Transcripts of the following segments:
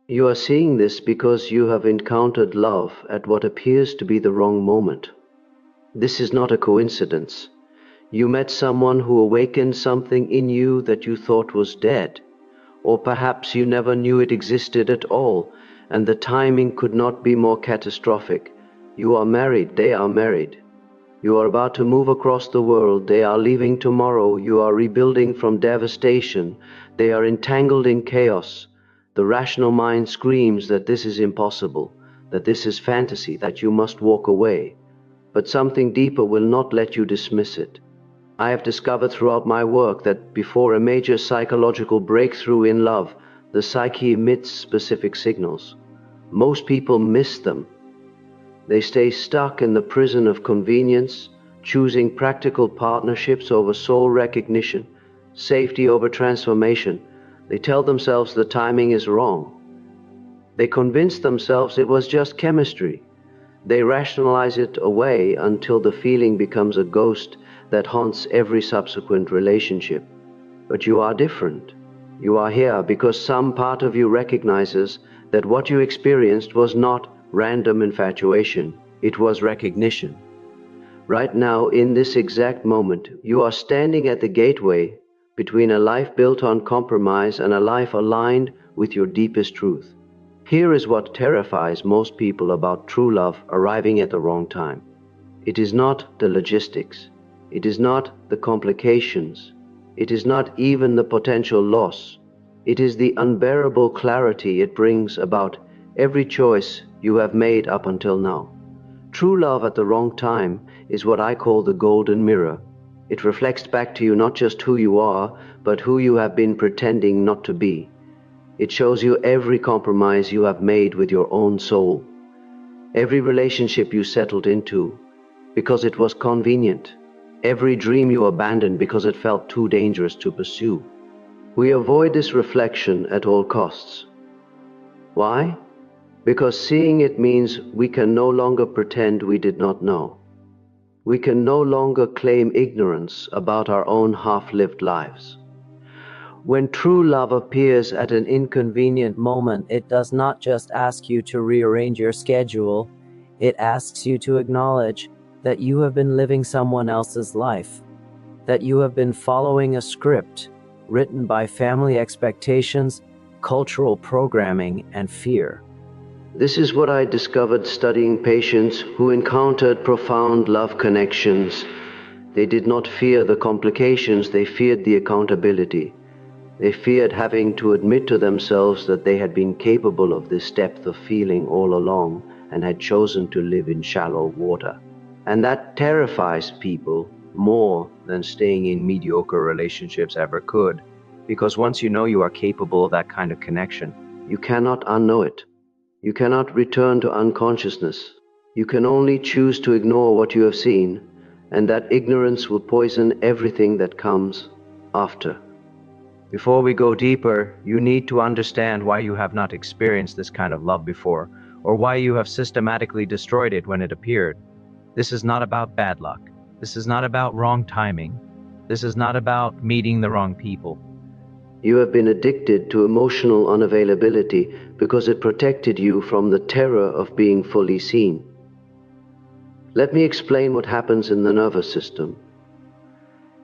You are seeing this because you have encountered love at what appears to be the wrong moment. This is not a coincidence. You met someone who awakened something in you that you thought was dead, or perhaps you never knew it existed at all, and the timing could not be more catastrophic. You are married, they are married. You are about to move across the world, they are leaving tomorrow, you are rebuilding from devastation, they are entangled in chaos. The rational mind screams that this is impossible, that this is fantasy, that you must walk away. But something deeper will not let you dismiss it. I have discovered throughout my work that before a major psychological breakthrough in love, the psyche emits specific signals. Most people miss them. They stay stuck in the prison of convenience, choosing practical partnerships over soul recognition, safety over transformation. They tell themselves the timing is wrong. They convince themselves it was just chemistry. They rationalize it away until the feeling becomes a ghost that haunts every subsequent relationship. But you are different. You are here because some part of you recognizes that what you experienced was not random infatuation, it was recognition. Right now, in this exact moment, you are standing at the gateway between a life built on compromise and a life aligned with your deepest truth. Here is what terrifies most people about true love arriving at the wrong time. It is not the logistics. It is not the complications. It is not even the potential loss. It is the unbearable clarity it brings about every choice you have made up until now. True love at the wrong time is what I call the golden mirror. It reflects back to you not just who you are, but who you have been pretending not to be. It shows you every compromise you have made with your own soul, every relationship you settled into because it was convenient, every dream you abandoned because it felt too dangerous to pursue. We avoid this reflection at all costs. Why? Because seeing it means we can no longer pretend we did not know. We can no longer claim ignorance about our own half-lived lives. When true love appears at an inconvenient moment, it does not just ask you to rearrange your schedule, it asks you to acknowledge that you have been living someone else's life, that you have been following a script written by family expectations, cultural programming, and fear. This is what I discovered studying patients who encountered profound love connections. They did not fear the complications, they feared the accountability. They feared having to admit to themselves that they had been capable of this depth of feeling all along and had chosen to live in shallow water. And that terrifies people more than staying in mediocre relationships ever could, because once you know you are capable of that kind of connection, you cannot unknow it. You cannot return to unconsciousness. You can only choose to ignore what you have seen, and that ignorance will poison everything that comes after. Before we go deeper, you need to understand why you have not experienced this kind of love before, or why you have systematically destroyed it when it appeared. This is not about bad luck. This is not about wrong timing. This is not about meeting the wrong people. You have been addicted to emotional unavailability because it protected you from the terror of being fully seen. Let me explain what happens in the nervous system.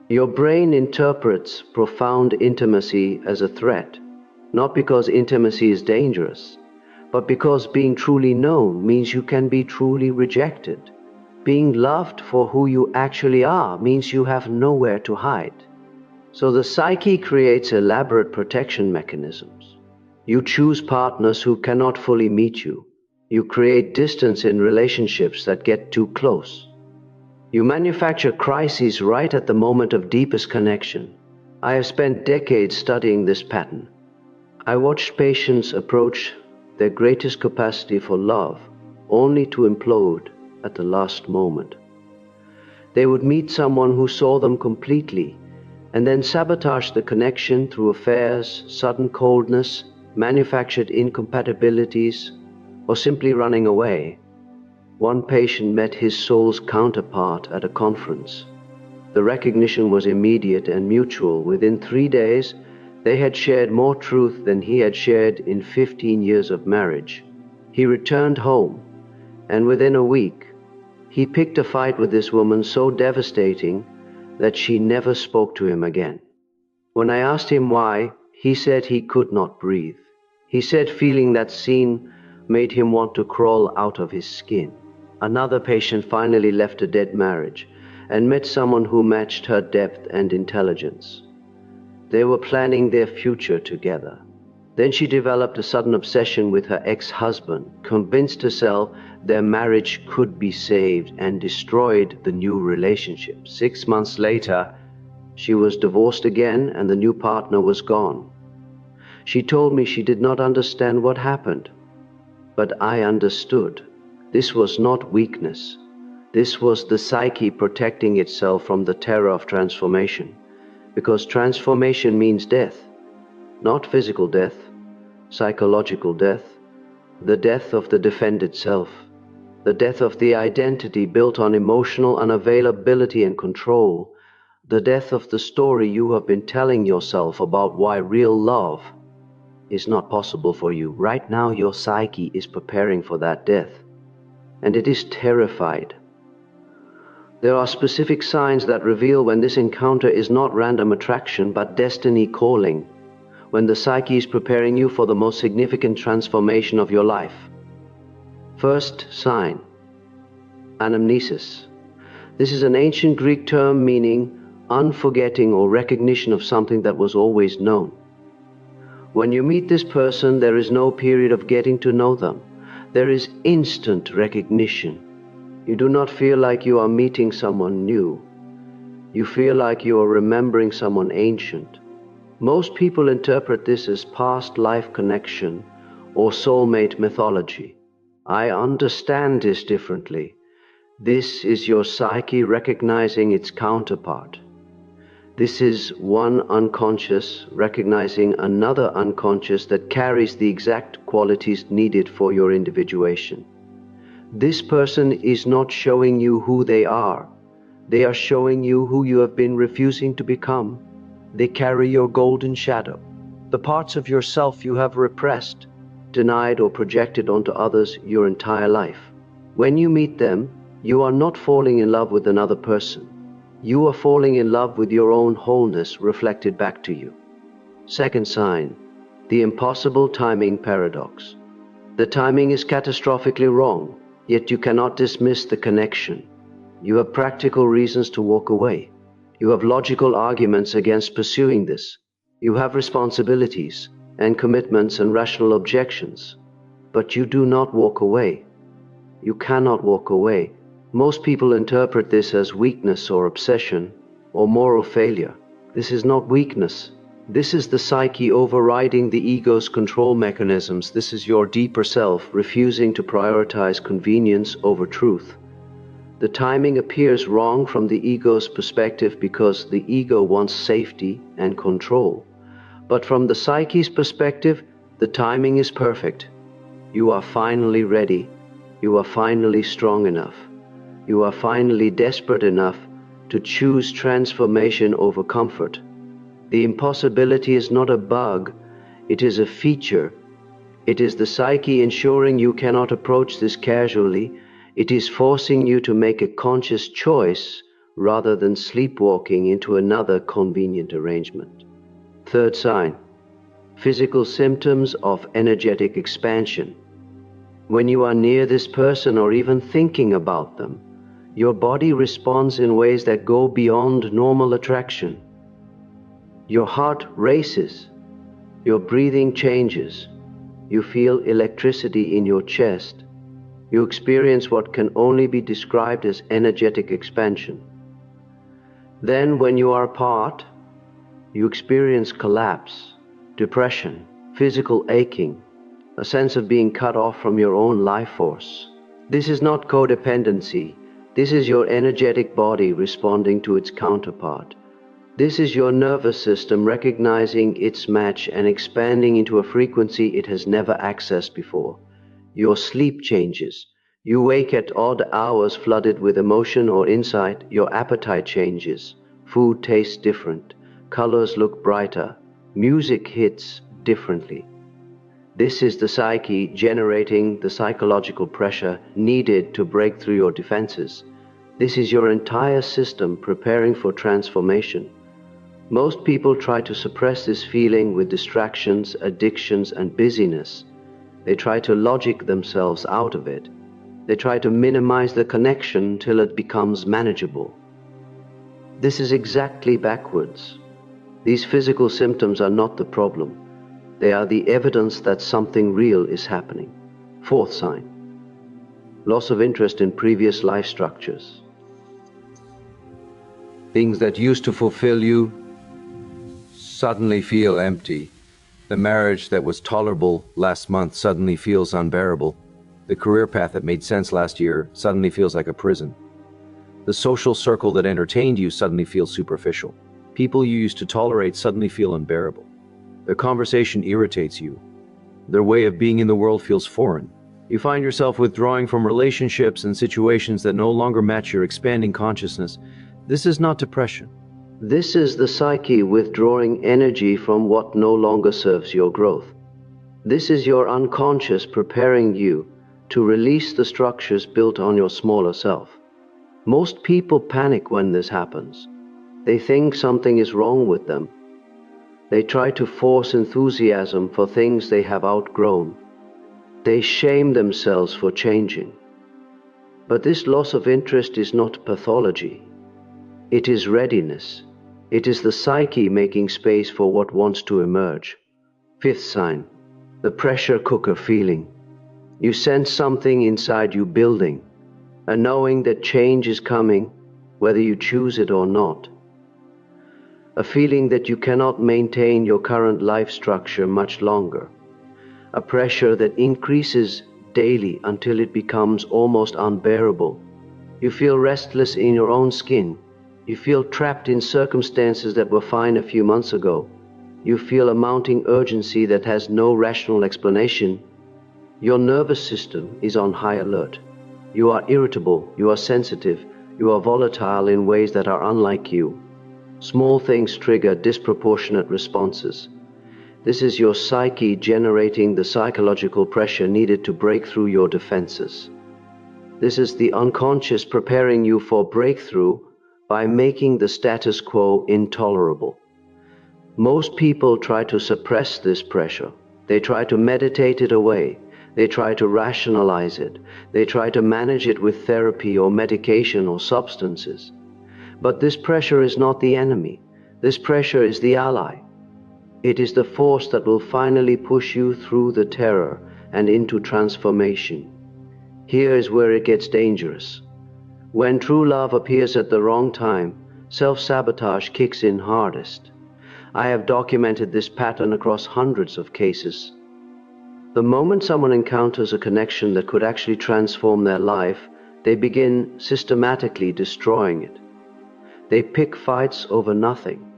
Your brain interprets profound intimacy as a threat, not because intimacy is dangerous, but because being truly known means you can be truly rejected. Being loved for who you actually are means you have nowhere to hide. So the psyche creates elaborate protection mechanisms. You choose partners who cannot fully meet you. You create distance in relationships that get too close. You manufacture crises right at the moment of deepest connection. I have spent decades studying this pattern. I watched patients approach their greatest capacity for love only to implode at the last moment. They would meet someone who saw them completely and then sabotage the connection through affairs, sudden coldness, manufactured incompatibilities, or simply running away. One patient met his soul's counterpart at a conference. The recognition was immediate and mutual. Within 3 days, They had shared more truth than he had shared in 15 years of marriage. He returned home, and within a week, he picked a fight with this woman so devastating that she never spoke to him again. When I asked him why, he said he could not breathe. He said feeling that scene made him want to crawl out of his skin. Another patient finally left a dead marriage and met someone who matched her depth and intelligence. They were planning their future together. Then she developed a sudden obsession with her ex-husband, convinced herself their marriage could be saved, and destroyed the new relationship. 6 months later, she was divorced again and the new partner was gone. She told me she did not understand what happened, but I understood. This was not weakness. This was the psyche protecting itself from the terror of transformation, because transformation means death, not physical death, psychological death, the death of the defended self, the death of the identity built on emotional unavailability and control, the death of the story you have been telling yourself about why real love is not possible for you. Right now, your psyche is preparing for that death, and it is terrified. There are specific signs that reveal when this encounter is not random attraction but destiny calling, when the psyche is preparing you for the most significant transformation of your life. First sign, anamnesis. This is an ancient Greek term meaning unforgetting or recognition of something that was always known. When you meet this person, there is no period of getting to know them. There is instant recognition. You do not feel like you are meeting someone new. You feel like you are remembering someone ancient. Most people interpret this as past life connection or soulmate mythology. I understand this differently. This is your psyche recognizing its counterpart. This is one unconscious recognizing another unconscious that carries the exact qualities needed for your individuation. This person is not showing you who they are. They are showing you who you have been refusing to become. They carry your golden shadow, the parts of yourself you have repressed, denied, or projected onto others your entire life. When you meet them, you are not falling in love with another person. You are falling in love with your own wholeness reflected back to you. Second sign, the impossible timing paradox. The timing is catastrophically wrong, yet you cannot dismiss the connection. You have practical reasons to walk away. You have logical arguments against pursuing this. You have responsibilities and commitments and rational objections, but you do not walk away. You cannot walk away. Most people interpret this as weakness or obsession or moral failure. This is not weakness. This is the psyche overriding the ego's control mechanisms. This is your deeper self refusing to prioritize convenience over truth. The timing appears wrong from the ego's perspective because the ego wants safety and control. But from the psyche's perspective, the timing is perfect. You are finally ready. You are finally strong enough. You are finally desperate enough to choose transformation over comfort. The impossibility is not a bug, it is a feature. It is the psyche ensuring you cannot approach this casually. It is forcing you to make a conscious choice rather than sleepwalking into another convenient arrangement. Third sign, physical symptoms of energetic expansion. When you are near this person or even thinking about them, your body responds in ways that go beyond normal attraction. Your heart races, your breathing changes, you feel electricity in your chest, you experience what can only be described as energetic expansion. Then when you are apart, you experience collapse, depression, physical aching, a sense of being cut off from your own life force. This is not codependency. This is your energetic body responding to its counterpart. This is your nervous system recognizing its match and expanding into a frequency it has never accessed before. Your sleep changes. You wake at odd hours flooded with emotion or insight. Your appetite changes. Food tastes different. Colors look brighter. Music hits differently. This is the psyche generating the psychological pressure needed to break through your defenses. This is your entire system preparing for transformation. Most people try to suppress this feeling with distractions, addictions, and busyness. They try to logic themselves out of it. They try to minimize the connection till it becomes manageable. This is exactly backwards. These physical symptoms are not the problem. They are the evidence that something real is happening. Fourth sign: loss of interest in previous life structures. Things that used to fulfill you suddenly feel empty. The marriage that was tolerable last month suddenly feels unbearable. The career path that made sense last year suddenly feels like a prison. The social circle that entertained you suddenly feels superficial. People you used to tolerate suddenly feel unbearable. Their conversation irritates you. Their way of being in the world feels foreign. You find yourself withdrawing from relationships and situations that no longer match your expanding consciousness. This is not depression. This is the psyche withdrawing energy from what no longer serves your growth. This is your unconscious preparing you to release the structures built on your smaller self. Most people panic when this happens. They think something is wrong with them. They try to force enthusiasm for things they have outgrown. They shame themselves for changing. But this loss of interest is not pathology. It is readiness. It is the psyche making space for what wants to emerge. Fifth sign: the pressure cooker feeling. You sense something inside you building, a knowing that change is coming, whether you choose it or not. A feeling that you cannot maintain your current life structure much longer. A pressure that increases daily until it becomes almost unbearable. You feel restless in your own skin. You feel trapped in circumstances that were fine a few months ago. You feel a mounting urgency that has no rational explanation. Your nervous system is on high alert. You are irritable, you are sensitive, you are volatile in ways that are unlike you. Small things trigger disproportionate responses. This is your psyche generating the psychological pressure needed to break through your defenses. This is the unconscious preparing you for breakthrough by making the status quo intolerable. Most people try to suppress this pressure. They try to meditate it away. They try to rationalize it. They try to manage it with therapy or medication or substances. But this pressure is not the enemy. This pressure is the ally. It is the force that will finally push you through the terror and into transformation. Here is where it gets dangerous. When true love appears at the wrong time, self-sabotage kicks in hardest. I have documented this pattern across hundreds of cases. The moment someone encounters a connection that could actually transform their life, they begin systematically destroying it. They pick fights over nothing.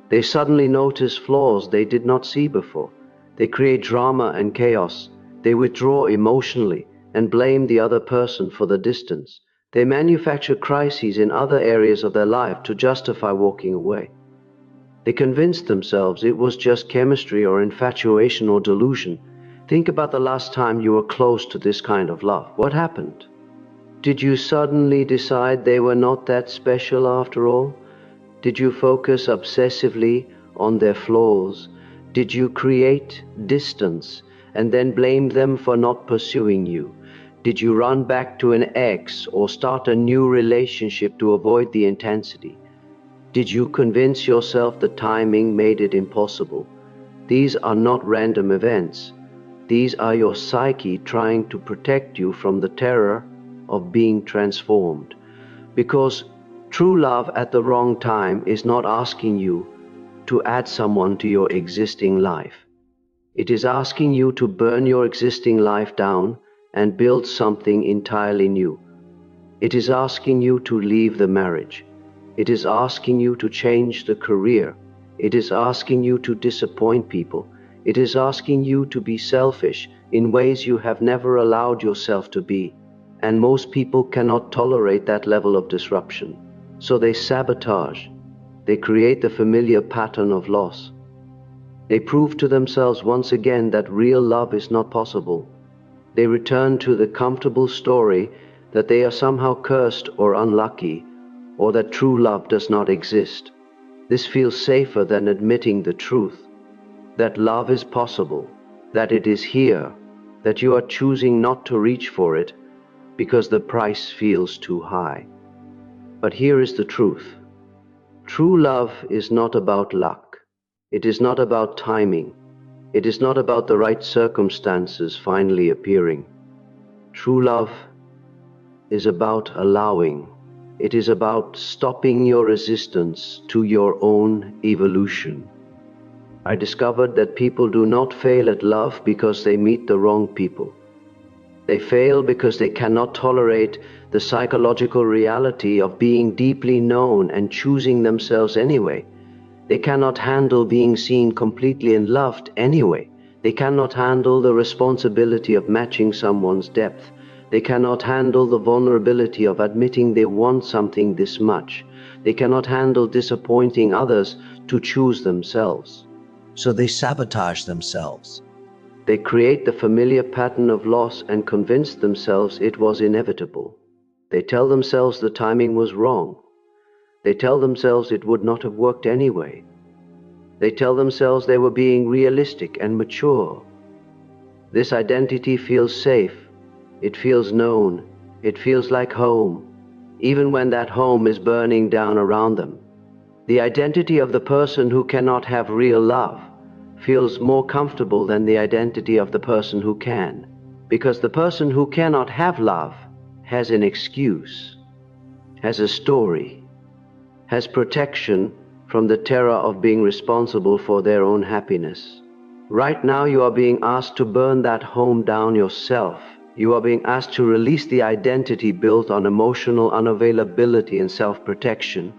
They suddenly notice flaws they did not see before. They create drama and chaos. They withdraw emotionally and blame the other person for the distance. They manufacture crises in other areas of their life to justify walking away. They convince themselves it was just chemistry or infatuation or delusion. Think about the last time you were close to this kind of love. What happened? Did you suddenly decide they were not that special after all? Did you focus obsessively on their flaws? Did you create distance and then blame them for not pursuing you? Did you run back to an ex or start a new relationship to avoid the intensity? Did you convince yourself the timing made it impossible? These are not random events. These are your psyche trying to protect you from the terror of being transformed. Because true love at the wrong time is not asking you to add someone to your existing life. It is asking you to burn your existing life down and build something entirely new. It is asking you to leave the marriage. It is asking you to change the career. It is asking you to disappoint people. It is asking you to be selfish in ways you have never allowed yourself to be. And most people cannot tolerate that level of disruption. So they sabotage. They create the familiar pattern of loss. They prove to themselves once again that real love is not possible. They return to the comfortable story that they are somehow cursed or unlucky, or that true love does not exist. This feels safer than admitting the truth, that love is possible, that it is here, that you are choosing not to reach for it because the price feels too high. But here is the truth. True love is not about luck. It is not about timing. It is not about the right circumstances finally appearing. True love is about allowing. It is about stopping your resistance to your own evolution. I discovered that people do not fail at love because they meet the wrong people. They fail because they cannot tolerate the psychological reality of being deeply known and choosing themselves anyway. They cannot handle being seen completely and loved anyway. They cannot handle the responsibility of matching someone's depth. They cannot handle the vulnerability of admitting they want something this much. They cannot handle disappointing others to choose themselves. So they sabotage themselves. They create the familiar pattern of loss and convince themselves it was inevitable. They tell themselves the timing was wrong. They tell themselves it would not have worked anyway. They tell themselves they were being realistic and mature. This identity feels safe. It feels known. It feels like home, even when that home is burning down around them. The identity of the person who cannot have real love feels more comfortable than the identity of the person who can, because the person who cannot have love has an excuse, has a story, has protection from the terror of being responsible for their own happiness. Right now you are being asked to burn that home down yourself. You are being asked to release the identity built on emotional unavailability and self-protection.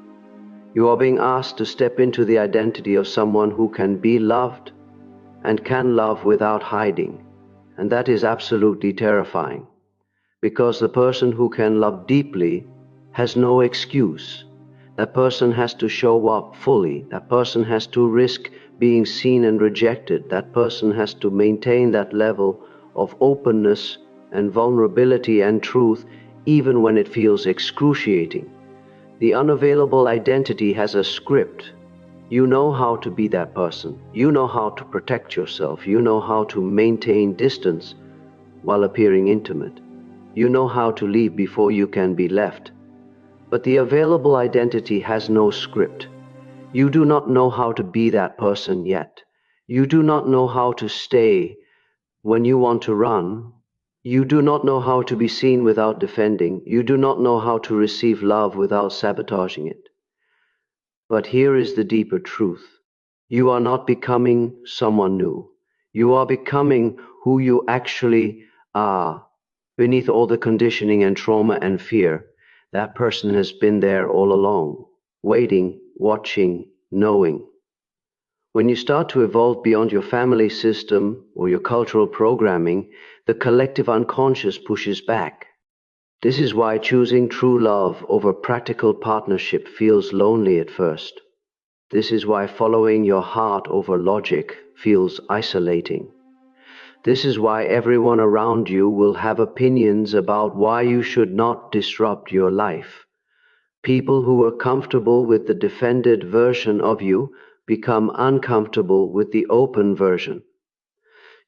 You are being asked to step into the identity of someone who can be loved and can love without hiding. And that is absolutely terrifying, because the person who can love deeply has no excuse. That person has to show up fully. That person has to risk being seen and rejected. That person has to maintain that level of openness and vulnerability and truth, even when it feels excruciating. The unavailable identity has a script. You know how to be that person. You know how to protect yourself. You know how to maintain distance while appearing intimate. You know how to leave before you can be left. But the available identity has no script. You do not know how to be that person yet. You do not know how to stay when you want to run. You do not know how to be seen without defending. You do not know how to receive love without sabotaging it. But here is the deeper truth. You are not becoming someone new. You are becoming who you actually are. Beneath all the conditioning and trauma and fear, that person has been there all along, waiting, watching, knowing. When you start to evolve beyond your family system or your cultural programming, the collective unconscious pushes back. This is why choosing true love over practical partnership feels lonely at first. This is why following your heart over logic feels isolating. This is why everyone around you will have opinions about why you should not disrupt your life. People who are comfortable with the defended version of you become uncomfortable with the open version.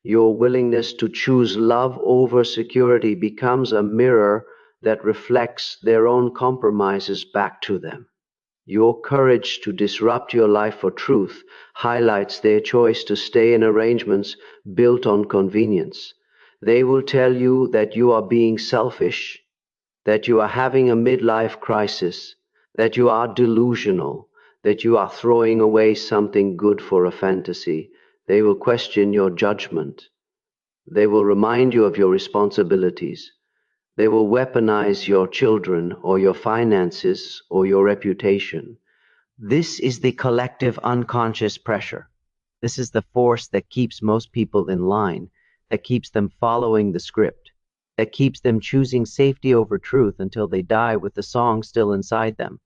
Your willingness to choose love over security becomes a mirror that reflects their own compromises back to them. Your courage to disrupt your life for truth highlights their choice to stay in arrangements built on convenience. They will tell you that you are being selfish, that you are having a midlife crisis, that you are delusional, that you are throwing away something good for a fantasy. They will question your judgment. They will remind you of your responsibilities. They will weaponize your children or your finances or your reputation. This is the collective unconscious pressure. This is the force that keeps most people in line, that keeps them following the script, that keeps them choosing safety over truth until they die with the song still inside them.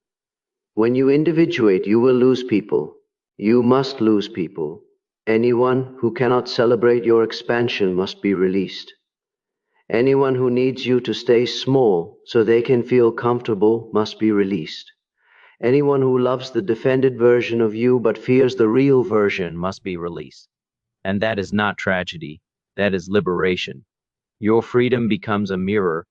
When you individuate, you will lose people. You must lose people. Anyone who cannot celebrate your expansion must be released. Anyone who needs you to stay small so they can feel comfortable must be released. Anyone who loves the defended version of you but fears the real version must be released. And that is not tragedy. That is liberation. Your freedom becomes a mirror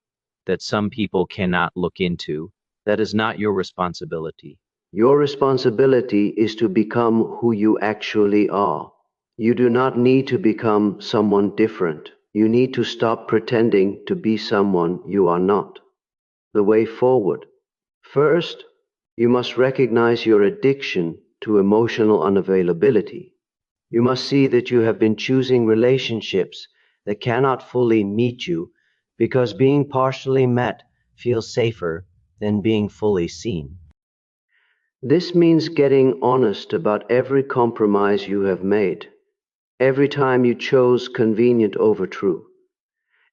that some people cannot look into. That is not your responsibility. Your responsibility is to become who you actually are. You do not need to become someone different. You need to stop pretending to be someone you are not. The way forward. First, you must recognize your addiction to emotional unavailability. You must see that you have been choosing relationships that cannot fully meet you because being partially met feels safer than being fully seen. This means getting honest about every compromise you have made, every time you chose convenient over true,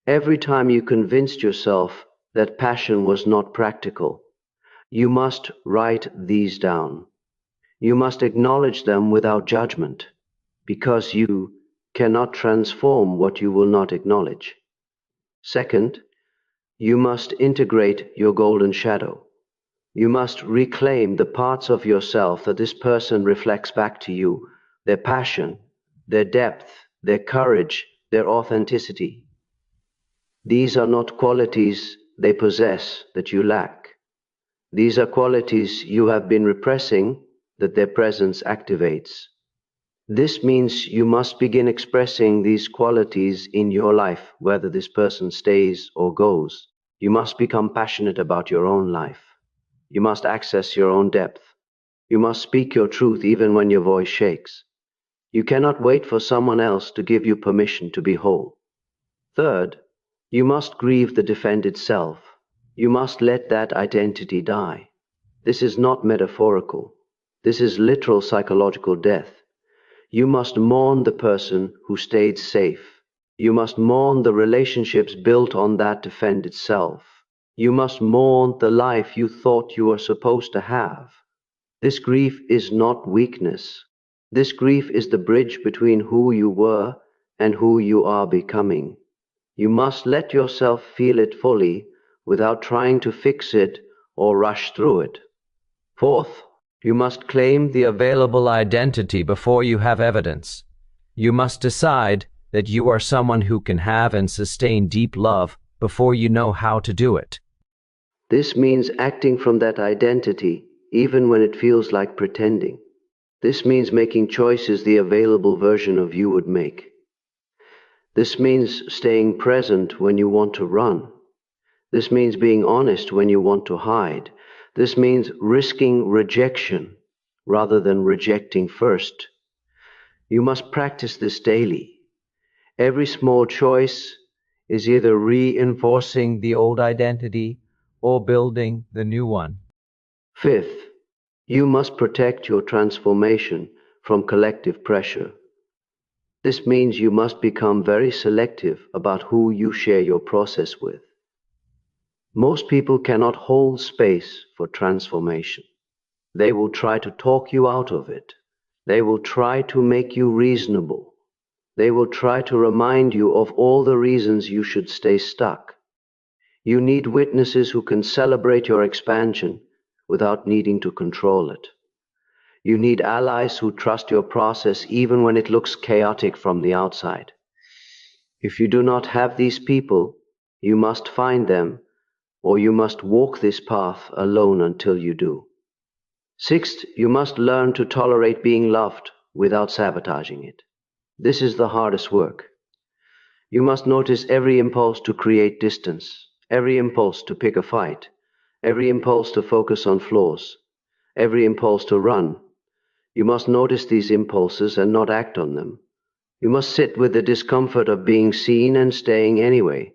every time you convinced yourself that passion was not practical. You must write these down. You must acknowledge them without judgment, because you cannot transform what you will not acknowledge. Second, you must integrate your golden shadow. You must reclaim the parts of yourself that this person reflects back to you, their passion, their depth, their courage, their authenticity. These are not qualities they possess that you lack. These are qualities you have been repressing that their presence activates. This means you must begin expressing these qualities in your life, whether this person stays or goes. You must become passionate about your own life. You must access your own depth. You must speak your truth even when your voice shakes. You cannot wait for someone else to give you permission to be whole. Third, you must grieve the defended self. You must let that identity die. This is not metaphorical. This is literal psychological death. You must mourn the person who stayed safe. You must mourn the relationships built on that defended self. You must mourn the life you thought you were supposed to have. This grief is not weakness. This grief is the bridge between who you were and who you are becoming. You must let yourself feel it fully without trying to fix it or rush through it. Fourth, you must claim the available identity before you have evidence. You must decide that you are someone who can have and sustain deep love before you know how to do it. This means acting from that identity, even when it feels like pretending. This means making choices the available version of you would make. This means staying present when you want to run. This means being honest when you want to hide. This means risking rejection rather than rejecting first. You must practice this daily. Every small choice is either reinforcing the old identity or building the new one. Fifth, you must protect your transformation from collective pressure. This means you must become very selective about who you share your process with. Most people cannot hold space for transformation. They will try to talk you out of it. They will try to make you reasonable. They will try to remind you of all the reasons you should stay stuck. You need witnesses who can celebrate your expansion without needing to control it. You need allies who trust your process even when it looks chaotic from the outside. If you do not have these people, you must find them, or you must walk this path alone until you do. Sixth, you must learn to tolerate being loved without sabotaging it. This is the hardest work. You must notice every impulse to create distance, every impulse to pick a fight, every impulse to focus on flaws, every impulse to run. You must notice these impulses and not act on them. You must sit with the discomfort of being seen and staying anyway.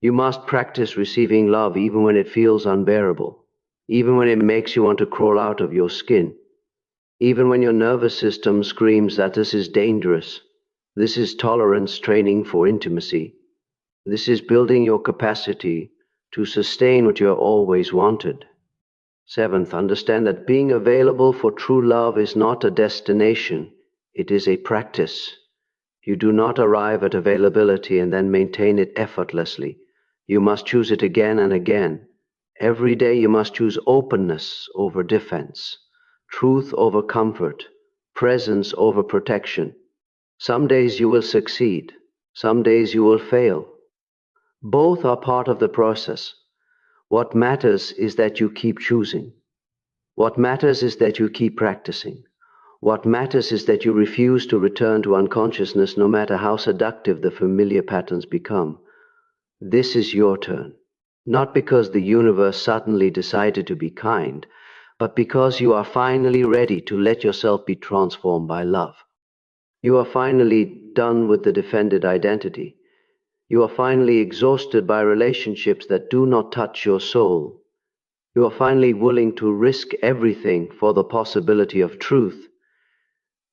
You must practice receiving love even when it feels unbearable, even when it makes you want to crawl out of your skin, even when your nervous system screams that this is dangerous. This is tolerance training for intimacy. This is building your capacity to sustain what you have always wanted. Seventh, understand that being available for true love is not a destination, It is a practice. You do not arrive at availability and then maintain it effortlessly. You must choose it again and again. Every day you must choose openness over defense, truth over comfort, presence over protection. Some days you will succeed. Some days you will fail. Both are part of the process. What matters is that you keep choosing. What matters is that you keep practicing. What matters is that you refuse to return to unconsciousness no matter how seductive the familiar patterns become. This is your turn. Not because the universe suddenly decided to be kind, but because you are finally ready to let yourself be transformed by love. You are finally done with the defended identity. You are finally exhausted by relationships that do not touch your soul. You are finally willing to risk everything for the possibility of truth.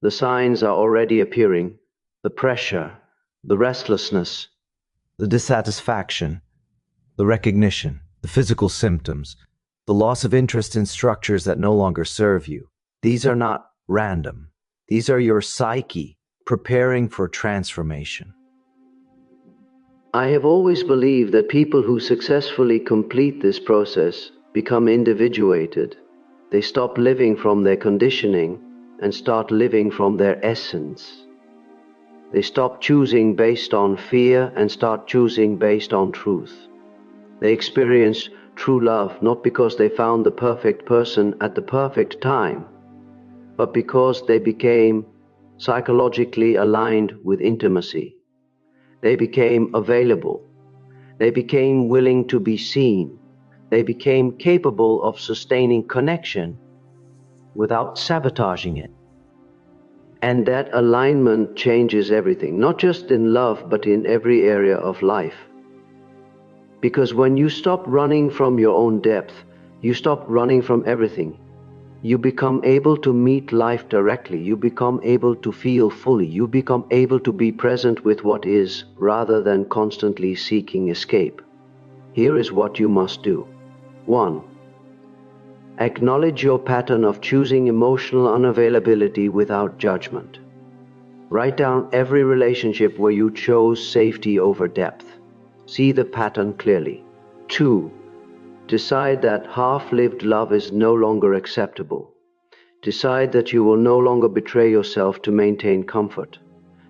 The signs are already appearing. The pressure, the restlessness, The dissatisfaction, the recognition, the physical symptoms, the loss of interest in structures that no longer serve you. These are not random. These are your psyche preparing for transformation. I have always believed that people who successfully complete this process become individuated. They stop living from their conditioning and start living from their essence. They stop choosing based on fear and start choosing based on truth. They experience true love not because they found the perfect person at the perfect time, but because they became psychologically aligned with intimacy. They became available. They became willing to be seen. They became capable of sustaining connection without sabotaging it. And that alignment changes everything, not just in love, but in every area of life. Because when you stop running from your own depth, you stop running from everything. You become able to meet life directly. You become able to feel fully. You become able to be present with what is, rather than constantly seeking escape. Here is what you must do. 1. Acknowledge your pattern of choosing emotional unavailability without judgment. Write down every relationship where you chose safety over depth. See the pattern clearly. 2. Decide that half-lived love is no longer acceptable. Decide that you will no longer betray yourself to maintain comfort.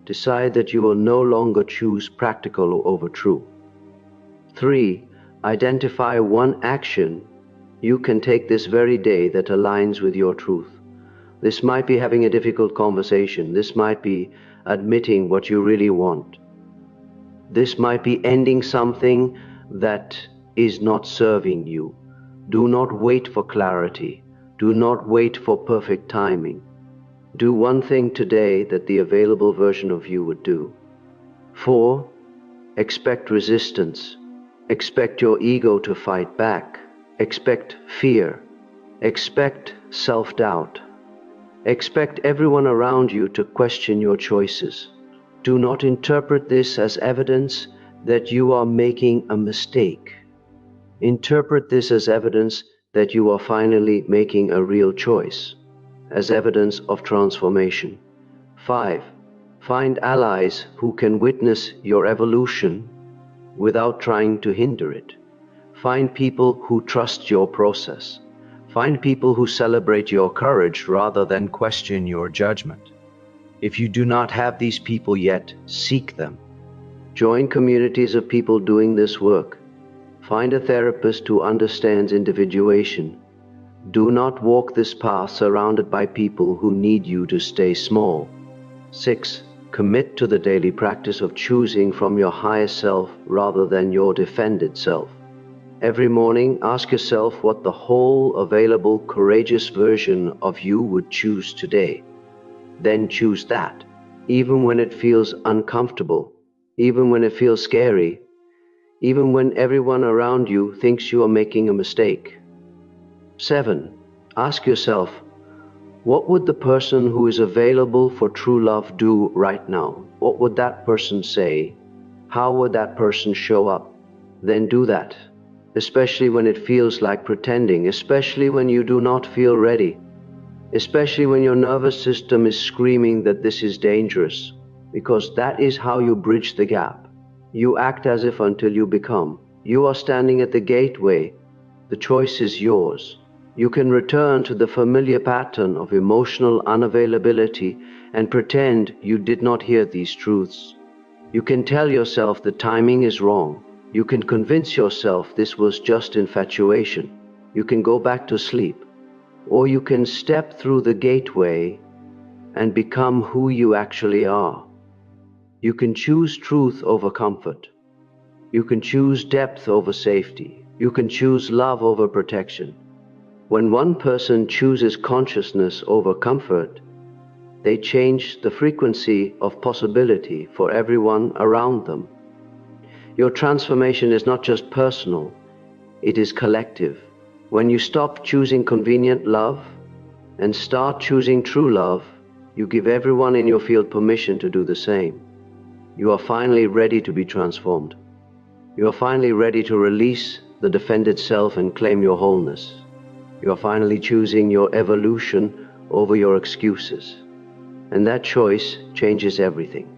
Decide that you will no longer choose practical over true. 3. Identify one action you can take this very day that aligns with your truth. This might be having a difficult conversation. This might be admitting what you really want. This might be ending something that is not serving you. Do not wait for clarity. Do not wait for perfect timing. Do one thing today that the available version of you would do. 4. Expect resistance. Expect your ego to fight back. Expect fear. Expect self-doubt. Expect everyone around you to question your choices. Do not interpret this as evidence that you are making a mistake. Interpret this as evidence that you are finally making a real choice, as evidence of transformation. 5. Find allies who can witness your evolution without trying to hinder it. Find people who trust your process. Find people who celebrate your courage rather than question your judgment. If you do not have these people yet, seek them. Join communities of people doing this work. Find a therapist who understands individuation. Do not walk this path surrounded by people who need you to stay small. 6. Commit to the daily practice of choosing from your higher self rather than your defended self. Every morning, ask yourself what the whole available courageous version of you would choose today. Then choose that, even when it feels uncomfortable, even when it feels scary, even when everyone around you thinks you are making a mistake. 7. Ask yourself, what would the person who is available for true love do right now? What would that person say? How would that person show up? Then do that, especially when it feels like pretending, especially when you do not feel ready. especially when your nervous system is screaming that this is dangerous, because that is how you bridge the gap. You act as if until you become. You are standing at the gateway. The choice is yours. You can return to the familiar pattern of emotional unavailability and pretend you did not hear these truths. You can tell yourself the timing is wrong. You can convince yourself this was just infatuation. You can go back to sleep. Or you can step through the gateway and become who you actually are. You can choose truth over comfort. You can choose depth over safety. You can choose love over protection. When one person chooses consciousness over comfort, they change the frequency of possibility for everyone around them. Your transformation is not just personal, it is collective. When you stop choosing convenient love and start choosing true love, you give everyone in your field permission to do the same. You are finally ready to be transformed. You are finally ready to release the defended self and claim your wholeness. You are finally choosing your evolution over your excuses. And that choice changes everything.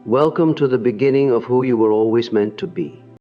Welcome to the beginning of who you were always meant to be.